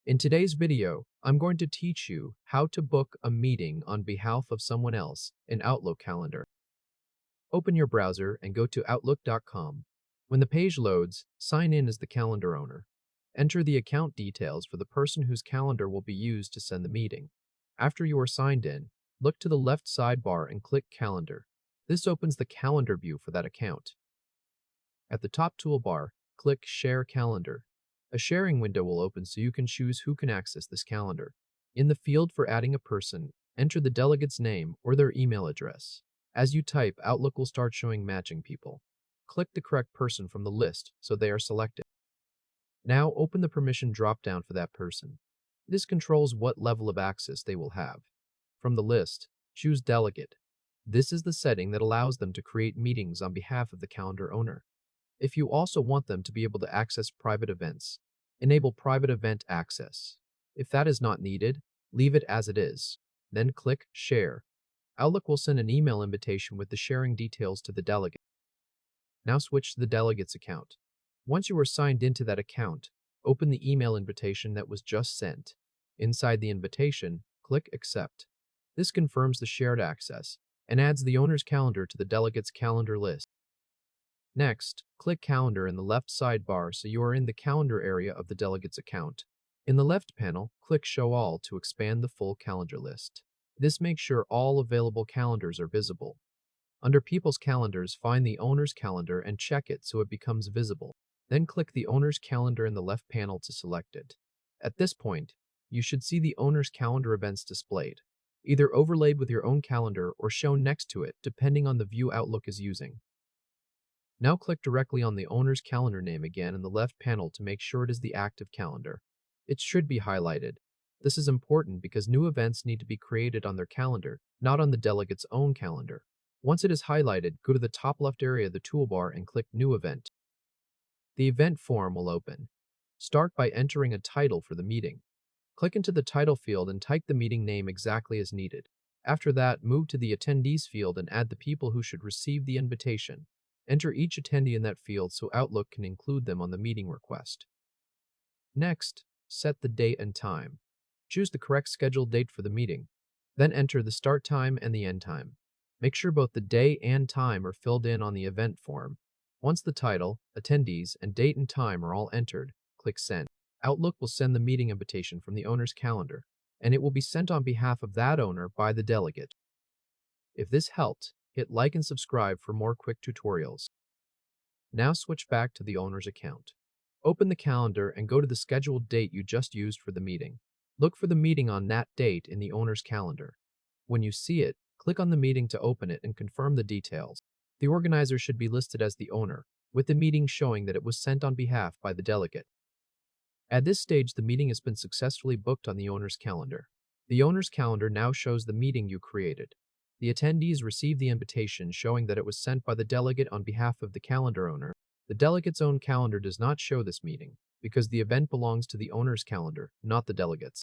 In today's video, I'm going to teach you how to book a meeting on behalf of someone else in Outlook Calendar. Open your browser and go to outlook.com. When the page loads, sign in as the calendar owner. Enter the account details for the person whose calendar will be used to send the meeting. After you are signed in, look to the left sidebar and click Calendar. This opens the calendar view for that account. At the top toolbar, click Share Calendar. A sharing window will open so you can choose who can access this calendar. In the field for adding a person, enter the delegate's name or their email address. As you type, Outlook will start showing matching people. Click the correct person from the list so they are selected. Now open the permission drop-down for that person. This controls what level of access they will have. From the list, choose Delegate. This is the setting that allows them to create meetings on behalf of the calendar owner. If you also want them to be able to access private events, enable private event access. If that is not needed, leave it as it is. Then click Share. Outlook will send an email invitation with the sharing details to the delegate. Now switch to the delegate's account. Once you are signed into that account, open the email invitation that was just sent. Inside the invitation, click Accept. This confirms the shared access and adds the owner's calendar to the delegate's calendar list. Next, click Calendar in the left sidebar so you are in the calendar area of the delegate's account. In the left panel, click Show All to expand the full calendar list. This makes sure all available calendars are visible. Under People's Calendars, find the owner's calendar and check it so it becomes visible. Then click the owner's calendar in the left panel to select it. At this point, you should see the owner's calendar events displayed, either overlaid with your own calendar or shown next to it, depending on the view Outlook is using. Now click directly on the owner's calendar name again in the left panel to make sure it is the active calendar. It should be highlighted. This is important because new events need to be created on their calendar, not on the delegate's own calendar. Once it is highlighted, go to the top left area of the toolbar and click New Event. The event form will open. Start by entering a title for the meeting. Click into the title field and type the meeting name exactly as needed. After that, move to the Attendees field and add the people who should receive the invitation. Enter each attendee in that field so Outlook can include them on the meeting request. Next, set the date and time. Choose the correct scheduled date for the meeting. Then enter the start time and the end time. Make sure both the day and time are filled in on the event form. Once the title, attendees, and date and time are all entered, click Send. Outlook will send the meeting invitation from the owner's calendar, and it will be sent on behalf of that owner by the delegate. If this helped, hit like and subscribe for more quick tutorials. Now switch back to the owner's account. Open the calendar and go to the scheduled date you just used for the meeting. Look for the meeting on that date in the owner's calendar. When you see it, click on the meeting to open it and confirm the details. The organizer should be listed as the owner, with the meeting showing that it was sent on behalf by the delegate. At this stage, the meeting has been successfully booked on the owner's calendar. The owner's calendar now shows the meeting you created. The attendees receive the invitation showing that it was sent by the delegate on behalf of the calendar owner. The delegate's own calendar does not show this meeting because the event belongs to the owner's calendar, not the delegate's.